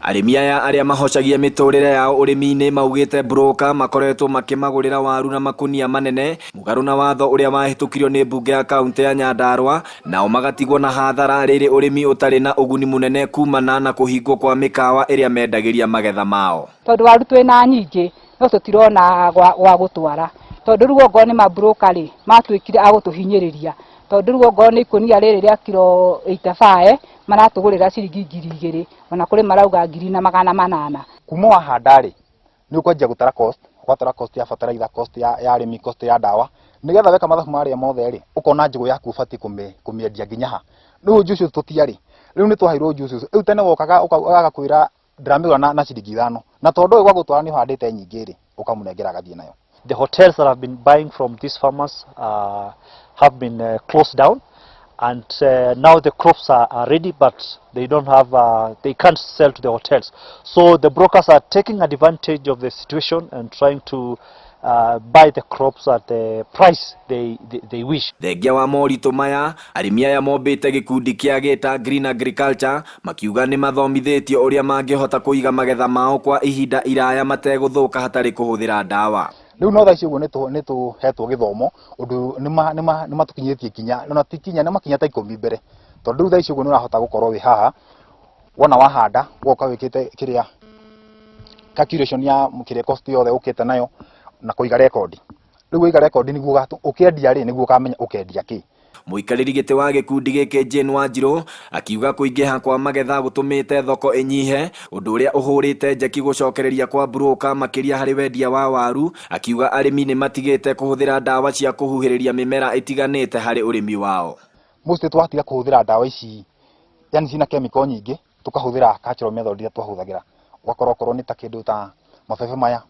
Arĩmi aya arĩa mahocagia mĩtũrĩre yao ũrĩmi-inĩ maugĩte broker makoretwo makĩmagũrĩra waru na makunia manene mũgarũ na watho ũrĩa wahĩtũkirio nĩ mbunge ya kaunti ya Nyandarua, nao magatigwo na hathara rĩrĩ ũrĩmi ũtarĩ na ũguni mũnene kumana na kũhingwo kwa mĩkawa ĩrĩa mendagĩria magetha mao. Tondũ waru twĩna nyingĩ no tũtirona gwa gũtwara, tondũ rĩu ongorwo nĩ mabroker rĩ matuĩkire agũtũhinyĩrĩria, tondũ rĩu ongorwo nĩ ikonia rĩrĩ rĩa kilo 85 maratũgũrĩra ciringi 2000, ona kũrĩ marauga 2800. Kuma wahanda rĩ nĩ ũkwanjia gũtara cost, ũgatara cost ya fertilizer, cost ya arĩmi, cost ya ndawa, nĩgetha weka mathabu marĩa mothe rĩ ũkona njũgũ yaku ũbatiĩ kũmĩendia nginya ha. Rĩu juice tũtiarĩ, rĩu nĩ twaheirwo juice rĩu tene wokaga ũgakwĩra ndiramĩgũra na ciringi 5, na tondũ ũyũ gwagũtwara nĩ ũhandĩte nyingĩ rĩ ũkamũnengera agathiĩ nayo. The hotels that have been buying from these farmers have been closed down, and now the crops are ready, but they don't have, they can't sell to the hotels. So the brokers are taking advantage of the situation and trying to buy the crops at the price they wish. Thengia wa moritũ maya, arĩmi aya mombĩte gĩkundi kĩa gĩta Green Agriculture makiuga nĩ mathomithĩtio ũrĩa mangĩhota kũiga magetha mao kwa ihinda iraya mategũthũka hatarĩ kũhũthĩra ndawa. Rĩu no thaa ici ũguo nĩ tũhetwo gĩthomo ũndũ nĩ matũkinyĩtie kinya na tikinya nĩ makinya ta 10 mbere, tondũ rĩu thaa ici ũguo nĩ ũrahota gũkorwo wĩ haha wona wahanda woka wĩkĩte kĩrĩa calculation ya kĩrĩa cost yothe ũkĩte nayo na kũiga record. Rĩu ũiga record nĩguo ũkĩendia rĩ nĩguo ũkamenya ũkendia kĩ. Mũikarĩri gĩtĩ wa gĩkundi gĩkĩ Jane Wanjirũ akiuga kũingĩha kwa magetha gũtũmĩte thoko ĩnyihe, ũndũ ũrĩa ũhũrĩte njeki gũcokereria kwa broker makĩria harĩ wendia wa waru, akiuga arĩmi nĩ matigĩte kũhũthĩra ndawa cia kũhuhĩrĩria mĩmera ĩtiganĩte harĩ ũrĩmi wao. Mũciĩ twatiga kũhũthĩra ndawa ici yani cina chemical nyingĩ, tukahũthĩra natural method iria twahũthagĩra. Ũgakorwo nĩ ta kĩndũ ta mabebe maya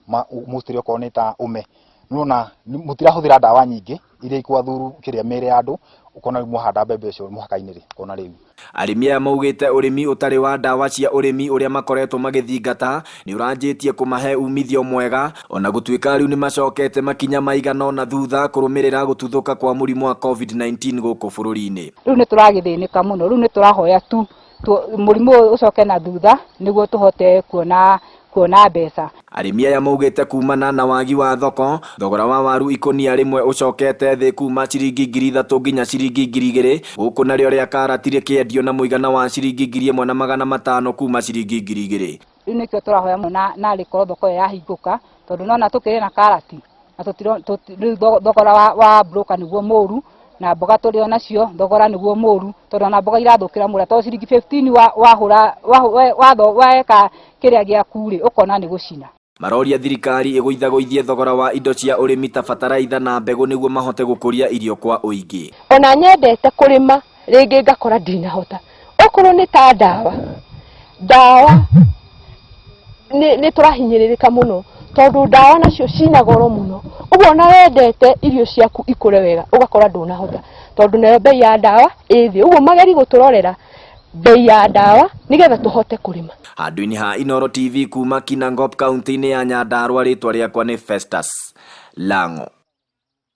mũciĩ okorwo nĩ ta ũme, nĩona mũtirahũthĩra ndawa nyingĩ iria ikwathuru kĩrĩa mĩĩrĩ ya andũ, ukona muhanda mbembe icio muhaka-inĩ rĩ kona rĩu. Arĩmi aya maugĩte ũrĩmi ũtarĩ wa ndawa cia ũrĩmi ũrĩa makoretwo magĩthingata nĩ ũranjĩtie kũmahe umithio mwega, ona gũtuĩka rĩu nĩ macokete makinya maigana ũna thutha kũrũmĩrĩra gũtuthũka kwa mũrimũ wa COVID-19 gũkũ bũrũri-inĩ. Rĩu nĩ tũragĩthĩnĩka mũno, rĩu nĩ tũrahoya tu mũrimũ ũcoke na thutha nĩguo tũhote kuona mbeca. Arĩmi aya maugĩte kumana na wagi wa thoko, thogora wa waru ikonia rĩmwe ũcokete thĩ kuma ciringi 3000 nginya ciringi 2000, gũkũ narĩo rĩa karati rĩkĩendio na mũigana wa ciringi 1500 kuma ciringi 2000. Rĩu nĩkĩo tũrahoya na rĩkorwo thoko yahingũka, tondũ nona tũkĩrĩ na karati na thogora wa broker nĩguo mũru, na mboga tũrĩ nacio thogora nĩguo mũru, tondũ na mboga irathũkĩra mũra, tondũ ciringi 15 weka kĩrĩa gĩaku rĩ ũkona nĩ gũcina. Maroria thirikari ĩgũithagũithie thogora wa indo cia ũrĩmi ta bataraitha na mbegũ nĩguo mahote gũkũria irio kwa ũingĩ. Ona nyendete kũrĩma rĩngĩ ngakora ndinahota. Okorwo nĩ ta ndawa nĩ tũrahinyĩrĩrĩka mũno, tondũ ndawa nacio cina goro mũno. Ũguo na wendete irio ciaku ikũre wega ũgakora ndũnahota, tondũ nayo bei ya ndawa ĩthĩ. Ũguo mageri gũtũrorera bei ya ndawa nĩgetha tũhote kũrĩma. Handũ-inĩ ha Inooro TV kuma Kinangop kaunti-inĩ ya Nyandarua, rĩtwa rĩakwa nĩ Festus Lang'o.